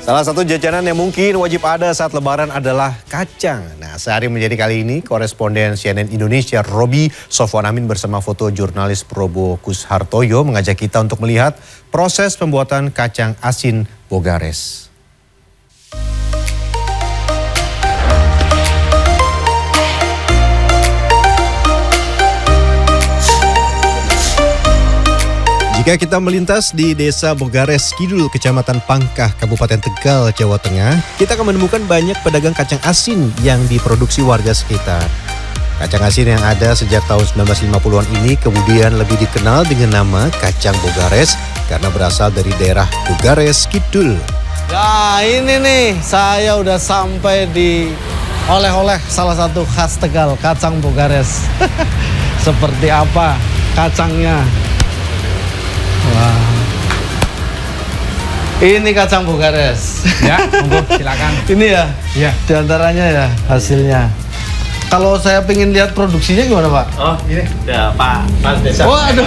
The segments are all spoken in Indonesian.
Salah satu jajanan yang mungkin wajib ada saat lebaran adalah kacang. Nah, sehari menjadi kali ini, koresponden CNN Indonesia Roby Sofwan Amin bersama fotojurnalis Probo Kushartoyo mengajak kita untuk melihat proses pembuatan kacang asin Bogares. Jika kita melintas di Desa Bogares Kidul, Kecamatan Pangkah, Kabupaten Tegal, Jawa Tengah, kita akan menemukan banyak pedagang kacang asin yang diproduksi warga sekitar. Kacang asin yang ada sejak tahun 1950-an ini kemudian lebih dikenal dengan nama kacang Bogares karena berasal dari daerah Bogares Kidul. Ya ini nih, saya udah sampai di oleh-oleh salah satu khas Tegal, kacang Bogares. Seperti apa kacangnya? Wah, ini kacang Bogares. Ya, monggo silakan. Ini ya, Ya. di antaranya ya hasilnya. Kalau saya pengen lihat produksinya gimana Pak? Oh, ini ya Pak Desa. Oh, aduh.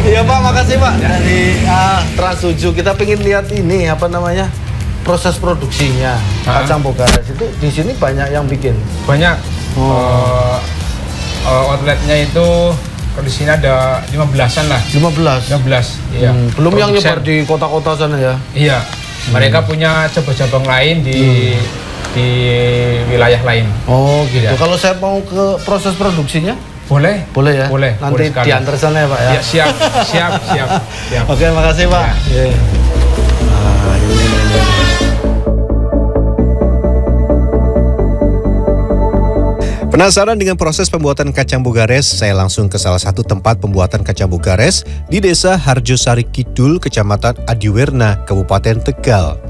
Iya Pak, makasih Pak. Dari Trans 7 kita pengen lihat ini apa namanya proses produksinya kacang Bogares itu di sini banyak yang bikin. Banyak. Outletnya itu di sini ada 15-an lah. 15. 15. Iya. Belum yang Produsen. nyebar di kota-kota sana ya. Iya. Mereka punya cabang-cabang lain di wilayah lain. Oh gitu. Iya. Kalau saya mau ke proses produksinya, Boleh? boleh ya? Boleh. Nanti Boleh sekali. diantar sana ya Pak ya? Ya, siap. Oke, makasih Pak. Ya. Penasaran dengan proses pembuatan kacang Bogares? Saya langsung ke salah satu tempat pembuatan kacang Bogares di Desa Harjosari Kidul, Kecamatan Adiwerna, Kabupaten Tegal.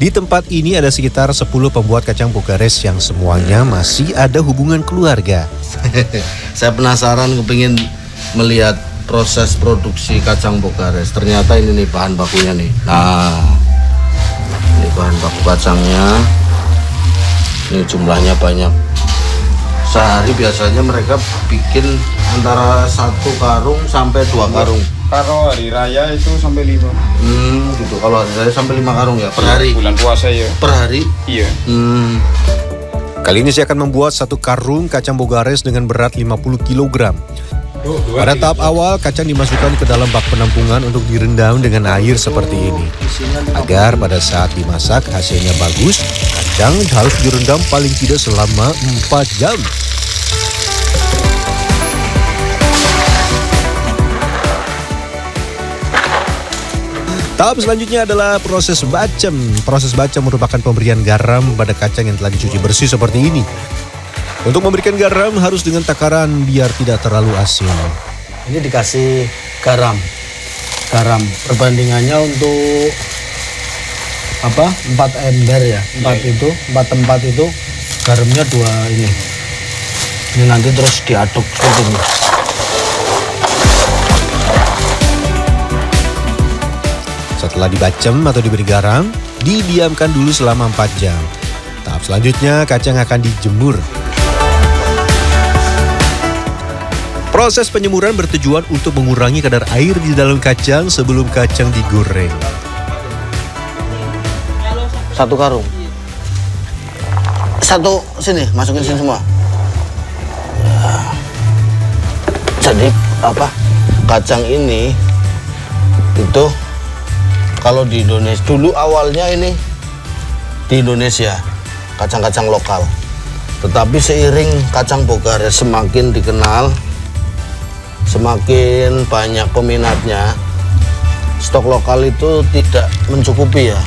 Di tempat ini ada sekitar 10 pembuat kacang Bogares yang semuanya masih ada hubungan keluarga. Saya penasaran kepingin melihat proses produksi kacang Bogares. Ternyata ini nih bahan bakunya nih. Nah, ini bahan baku kacangnya. Ini jumlahnya banyak. Sehari biasanya mereka bikin antara 1 karung sampai 2 karung. Kalau hari raya itu sampai 5. Gitu. Kalau hari raya sampai 5 karung ya per hari. Bulan puasa ya. Per hari? Iya. Kali ini saya akan membuat 1 karung kacang Bogares dengan berat 50 kg. Pada tahap awal, kacang dimasukkan ke dalam bak penampungan untuk direndam dengan air seperti ini. Agar pada saat dimasak hasilnya bagus, kacang harus direndam paling tidak selama 4 jam. Tahap selanjutnya adalah proses bacem. Proses bacem merupakan pemberian garam pada kacang yang telah dicuci bersih seperti ini. Untuk memberikan garam harus dengan takaran biar tidak terlalu asin. Ini dikasih garam. Garam perbandingannya untuk apa? 4 ember ya. 4 tempat itu garamnya 2 ini. Ini nanti terus diaduk seperti ini. Setelah dibacem atau diberi garam, didiamkan dulu selama 4 jam. Tahap selanjutnya kacang akan dijemur. Proses penjemuran bertujuan untuk mengurangi kadar air di dalam kacang sebelum kacang digoreng. 1 karung. 1 sini, masukin sini semua. Jadi apa? Kacang ini itu kalau di Indonesia dulu awalnya ini di Indonesia kacang-kacang lokal. Tetapi seiring kacang Bogares semakin dikenal, semakin banyak peminatnya, stok lokal itu tidak mencukupi ya.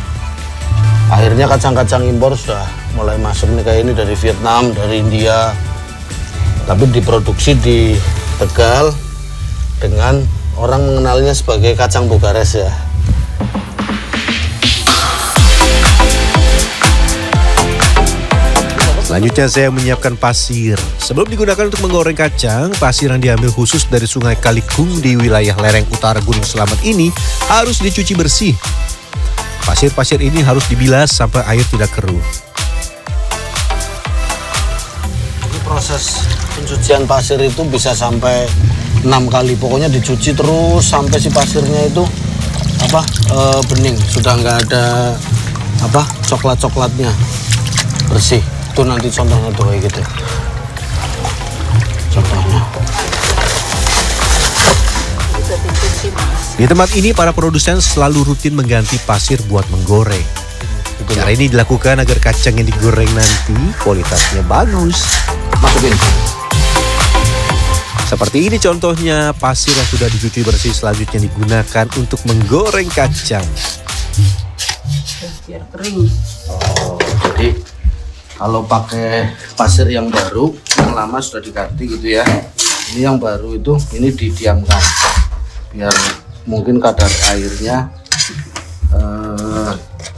Akhirnya kacang-kacang impor sudah mulai masuk nih kayak ini dari Vietnam, dari India. Tapi diproduksi di Tegal dengan orang mengenalnya sebagai kacang Bogares ya. Selanjutnya saya menyiapkan pasir. Sebelum digunakan untuk menggoreng kacang, pasir yang diambil khusus dari Sungai Kalikung di wilayah lereng utara Gunung Selamet ini harus dicuci bersih. Pasir-pasir ini harus dibilas sampai air tidak keruh. Jadi proses pencucian pasir itu bisa sampai 6 kali. Pokoknya dicuci terus sampai si pasirnya itu bening, sudah nggak ada coklatnya, bersih. Itu nanti contohnya tuh kayak gitu. Contohnya. Di tempat ini para produsen selalu rutin mengganti pasir buat menggoreng. Cara ini dilakukan agar kacang yang digoreng nanti kualitasnya bagus. Masukin. Seperti ini contohnya pasir yang sudah dicuci bersih selanjutnya digunakan untuk menggoreng kacang. Biar kering. Oh, jadi kalau pakai pasir yang baru, yang lama sudah diganti gitu ya. Ini yang baru itu, ini didiamkan biar mungkin kadar airnya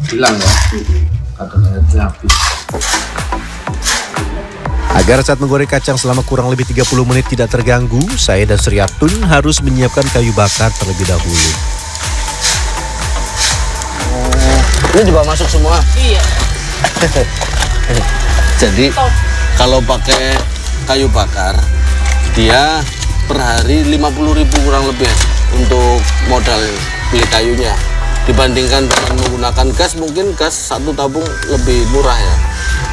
hilang ya, kadar airnya habis. Agar saat menggoreng kacang selama kurang lebih 30 menit tidak terganggu, saya dan Suryatun harus menyiapkan kayu bakar terlebih dahulu. Ini juga masuk semua. Iya. Jadi kalau pakai kayu bakar, dia per hari 50.000 kurang lebih untuk modal beli kayunya. Dibandingkan dengan menggunakan gas, mungkin gas 1 tabung lebih murah ya.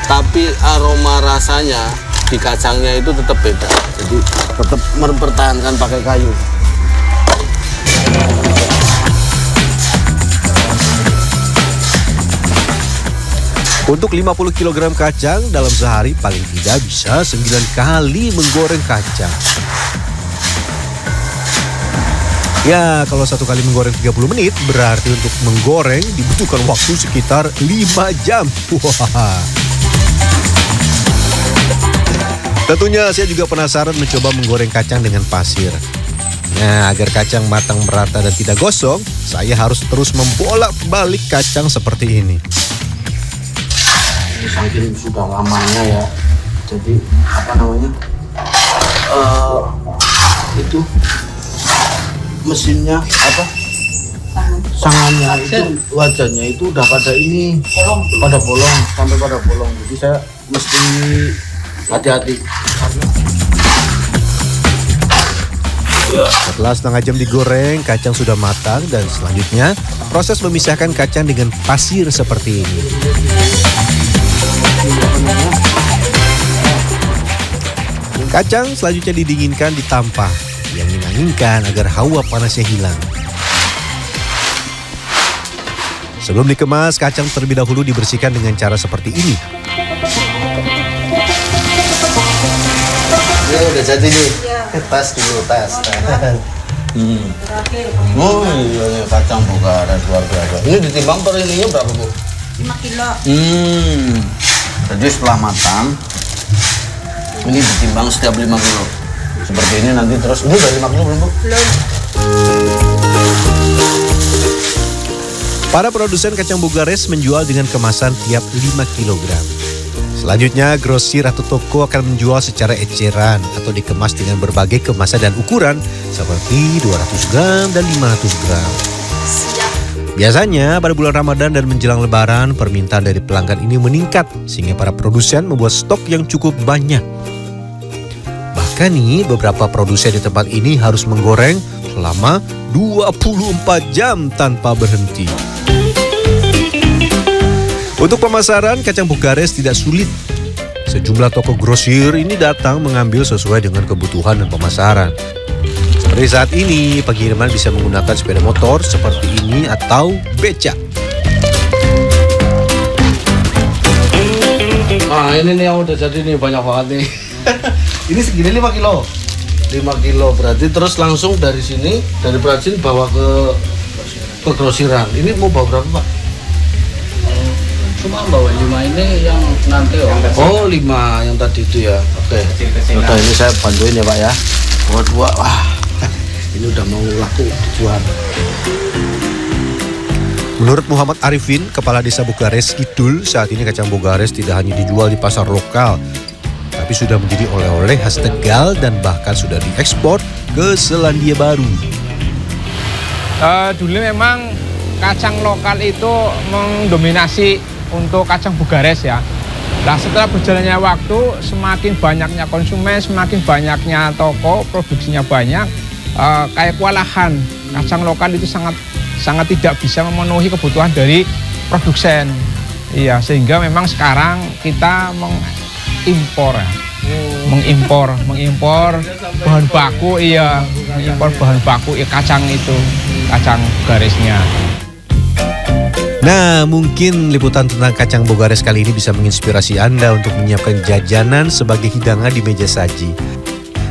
Tapi aroma rasanya di kacangnya itu tetap beda. Jadi tetap mempertahankan pakai kayu. Untuk 50 kg kacang dalam sehari paling tidak bisa 9 kali menggoreng kacang. Ya, kalau 1 kali menggoreng 30 menit, berarti untuk menggoreng dibutuhkan waktu sekitar 5 jam. Wah. Tentunya saya juga penasaran mencoba menggoreng kacang dengan pasir. Nah, agar kacang matang merata dan tidak gosong, saya harus terus membolak-balik kacang seperti ini. Ini saking sudah lamanya ya. Jadi itu mesinnya sangannya itu wajahnya itu udah pada ini pada bolong sampai pada bolong. Jadi saya mesti hati-hati. Setelah setengah jam digoreng, kacang sudah matang dan selanjutnya proses memisahkan kacang dengan pasir seperti ini. Kacang selanjutnya didinginkan di tampah yang menginginkan agar hawa panasnya hilang. Sebelum dikemas, kacang terlebih dahulu dibersihkan dengan cara seperti ini. Ya udah jadi nih. Ya. Tas dulu, tas. Terakhir. Oh iya, kacang Bogares luar biasa. Ini ditimbang per ininya berapa, Bu? 5 kilo. Jadi setelah matang, ini ditimbang setiap 5 kilo. Seperti ini nanti terus. Ini udah 5 kilo belum, Bu? Belum. Para produsen kacang Bogares menjual dengan kemasan tiap 5 kg. Selanjutnya, grosir atau toko akan menjual secara eceran atau dikemas dengan berbagai kemasan dan ukuran seperti 200 gram dan 500 gram. Biasanya pada bulan Ramadan dan menjelang Lebaran, permintaan dari pelanggan ini meningkat sehingga para produsen membuat stok yang cukup banyak. Bahkan nih, beberapa produsen di tempat ini harus menggoreng selama 24 jam tanpa berhenti. Untuk pemasaran, kacang Bogares tidak sulit. Sejumlah toko grosir ini datang mengambil sesuai dengan kebutuhan dan pemasaran. Seperti saat ini, pengiriman bisa menggunakan sepeda motor seperti ini atau becak. Nah ini nih yang udah jadi nih, banyak banget nih. Ini segini 5 kilo. 5 kilo berarti terus langsung dari sini, dari perajin bawa ke grosiran. Ini mau bawa berapa, Pak? Cuma bawa 5 ini yang nanti Oh 5 yang tadi itu ya. Oke. Udah ini saya bantuin ya, Pak ya. Bawa 2. Wah. Ini udah mau laku dijual. Menurut Muhammad Arifin, Kepala Desa Bogares Kidul, saat ini kacang Bogares tidak hanya dijual di pasar lokal, tapi sudah menjadi oleh-oleh khas Tegal dan bahkan sudah diekspor ke Selandia Baru. Dulu memang kacang lokal itu mendominasi untuk kacang Bogares ya. Nah, setelah berjalannya waktu, semakin banyaknya konsumen, semakin banyaknya toko, produksinya banyak, kayak kewalahan. Kacang lokal itu sangat sangat tidak bisa memenuhi kebutuhan dari produsen. Iya, sehingga memang sekarang kita mengimpor bahan baku, mengimpor bahan baku kacang itu, kacang bogaresnya. Nah, mungkin liputan tentang kacang bogares kali ini bisa menginspirasi Anda untuk menyiapkan jajanan sebagai hidangan di meja saji.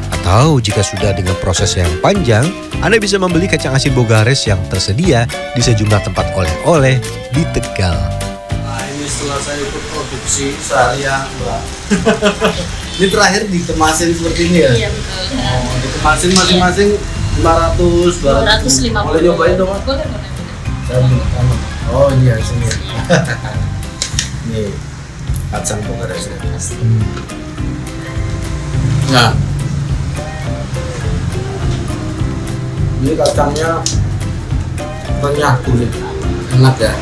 Atau jika sudah dengan proses yang panjang, Anda bisa membeli kacang asin bogares yang tersedia di sejumlah tempat oleh-oleh di Tegal. Nah, ini setelah saya ikut produksi seharian, Mbak. Ini terakhir dikemasin seperti ini ya? Iya, betul. Oh, dikemasin masing-masing 500, 200. 250. Boleh nyobain dong, Mas? Boleh. Oh iya, sini. Nih, kacang bogaresnya. Nah, ini kacangnya renyah kulit, enak ya.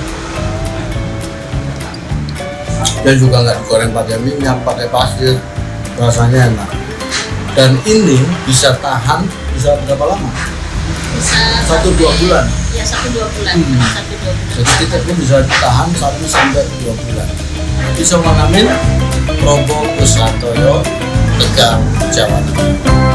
Dan juga nggak digoreng pakai minyak, pakai pasir, rasanya enak. Dan ini bisa tahan bisa berapa lama? Bisa 1-2 bulan. Ya 1-2 bulan. 1-2 bulan. Jadi kita pun bisa tahan 1-2 bulan. Bisa mengamin Robo Kusatoyo Tegal, Jawa Tengah.